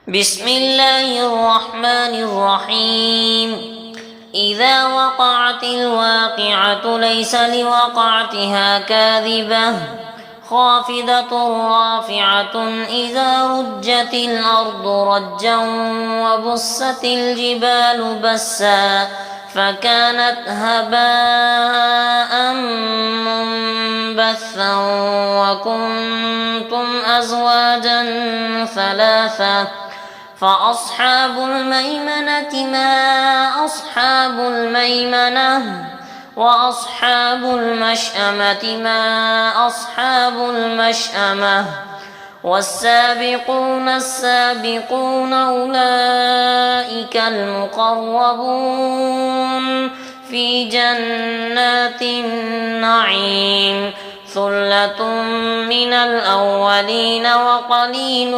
بسم الله الرحمن الرحيم. إذا وقعت الواقعة ليس لوقعتها كاذبة خافضة رافعة إذا رجت الأرض رجا وبست الجبال بسا فكانت هباء منبثا وكنتم أزواجا ثلاثة فأصحاب الميمنة ما أصحاب الميمنة وأصحاب المشأمة ما أصحاب المشأمة والسابقون السابقون أولئك المقربون في جنات النعيم ثلة من الأولين وقليل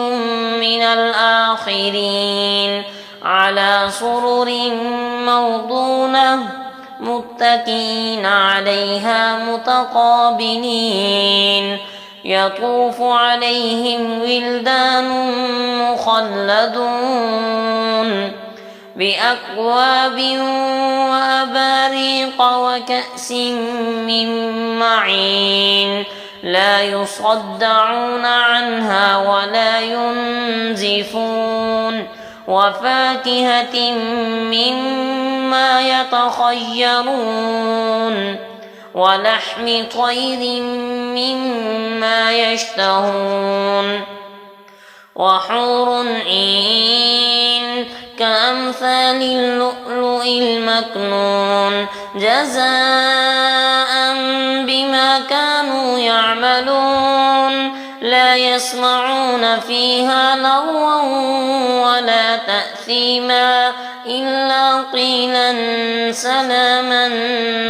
من الآخرين على سرر موضونة متكئين عليها متقابلين يطوف عليهم ولدان مخلدون بأكواب وأباريق وكأس من معين لا يصدعون عنها ولا ينزفون وفاكهة مما يتخيرون ولحم طير مما يشتهون وحور عين كأمثال اللؤلؤ المكنون جزاء بما كانوا يعملون لا يسمعون فيها لغوا ولا تأثيما إلا قيلا سلاما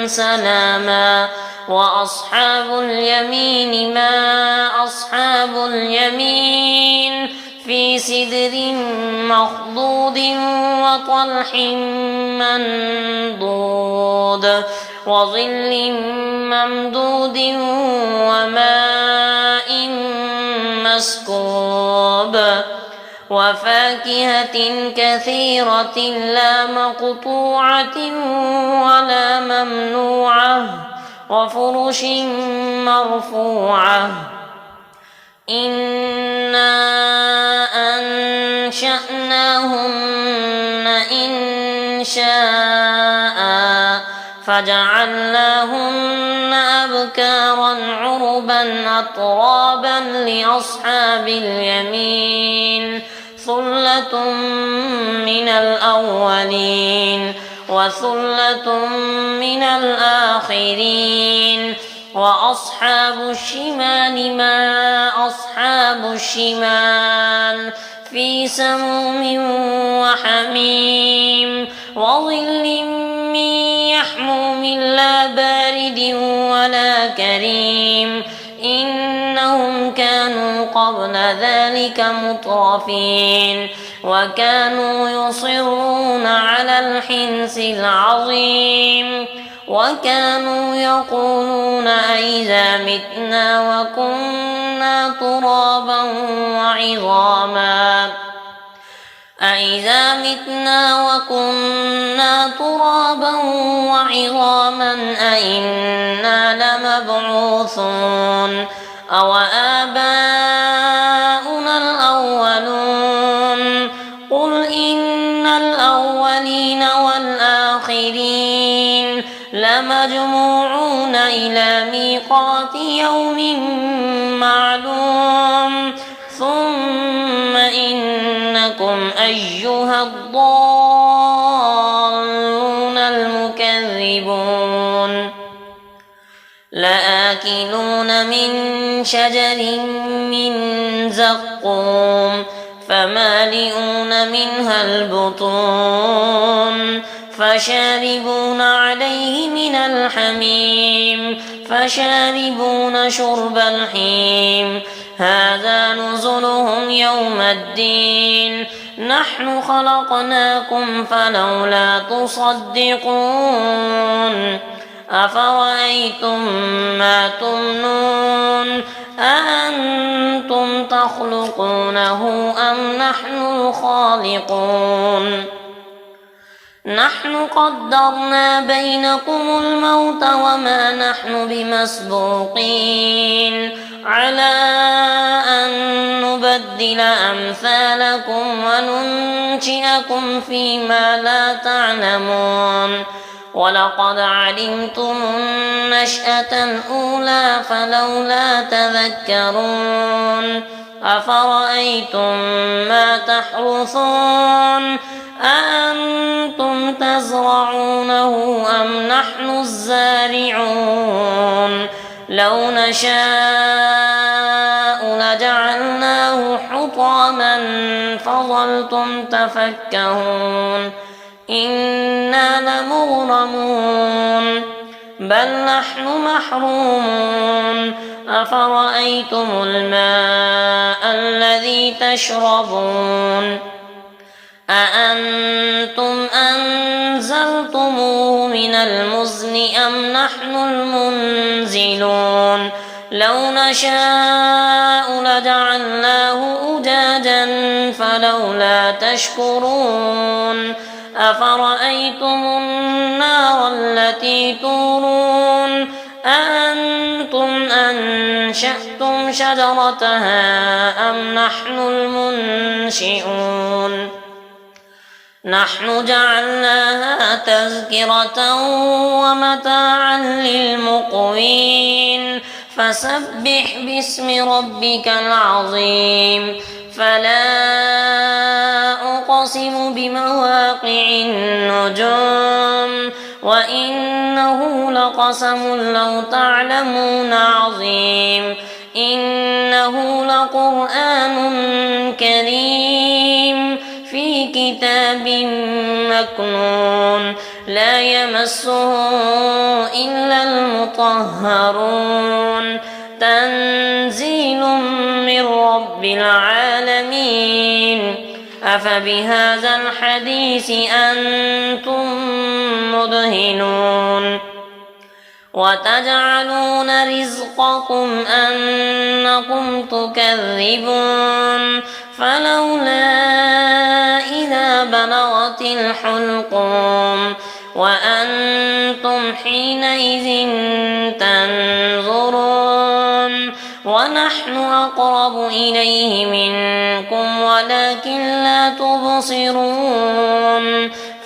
سلاما وأصحاب اليمين ما أصحاب اليمين في سدر مخضود وطلح منضود وظل ممدود وماء مسكوب وفاكهة كثيرة لا مقطوعة ولا ممنوعة وفرش مرفوعة إنا أنشأناهن إنشاء فجعلناهن أبكارا عربا أترابا لأصحاب اليمين ثلة من الأولين وثلة من الآخرين وأصحاب الشمال ما أصحاب الشمال في سموم وحميم وظل من يحموم لا بارد ولا كريم إنهم كانوا قبل ذلك مترفين وكانوا يصرون على الحنث العظيم وكانوا يقولون أئذا متنا وكنا ترابا وعظاما أئذا متنا وكنا ترابا وعظاما أئنا لمبعوثون أو آباؤنا الأولون قل إن الأولين والآخرين لمجموعون إلى ميقات يوم معلوم ثم إنكم أيها الضالون المكذبون لآكلون من شجر من زقوم فمالئون منها البطون فشاربون عليه من الحميم فشاربون شرب الحيم هذا نزلهم يوم الدين نحن خلقناكم فلولا تصدقون أفرأيتم ما تمنون أأنتم تخلقونه أم نحن الخالقون نحن قدرنا بينكم الموت وما نحن بمسبوقين على أن نبدل أمثالكم وننشئكم فيما لا تعلمون ولقد علمتم النشأة الأولى فلولا تذكرون أفرأيتم ما تحرثون أأنتم تزرعونه أم نحن الزارعون لو نشاء لجعلناه حطاما فظلتم تفكهون إنا لمغرمون بل نحن محرومون أفرأيتم الماء الذي تشربون أأنتم أنزلتموه من المزن أم نحن المنزلون لو نشاء لجعلناه أجاجا فلولا تشكرون أفرأيتم النار التي تورون أأنتم أنشأتم شجرتها أم نحن المنشئون نحن جعلناها تذكرة ومتاعا للمقوين فسبح باسم ربك العظيم فلا أقسم بمواقع النجوم وإنه لقسم لو تعلمون عظيم إنه لقرآن كريم في كتاب مكنون لا يمسه إلا المطهرون تنزيل من رب العالمين أفبهذا الحديث أنتم مدهنون وتجعلون رزقكم أنكم تكذبون فلولا إذا بلغت الحلقوم وأنتم حينئذ تنظرون ونحن أقرب إليه منكم ولكن لا تبصرون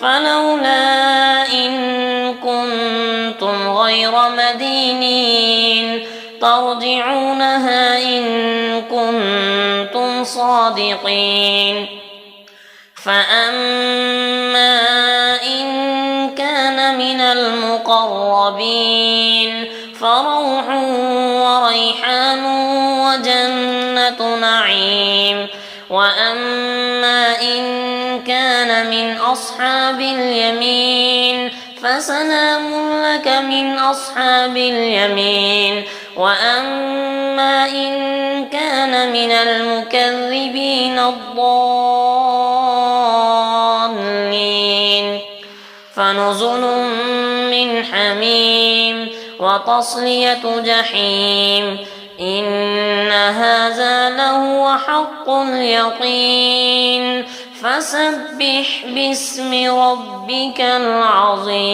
فلولا إن كنتم غير مدينين ترجعونها إن كنتم صادقين فأما إن كان من المقربين فروح وريحان وجنة نعيم وأما إن كان من أصحاب اليمين فسلام لك من أصحاب اليمين وأما إن كان من المكذبين الضالين فنزل من حميم وتصلية جحيم إن هذا لهو حق اليقين فسبح باسم ربك العظيم.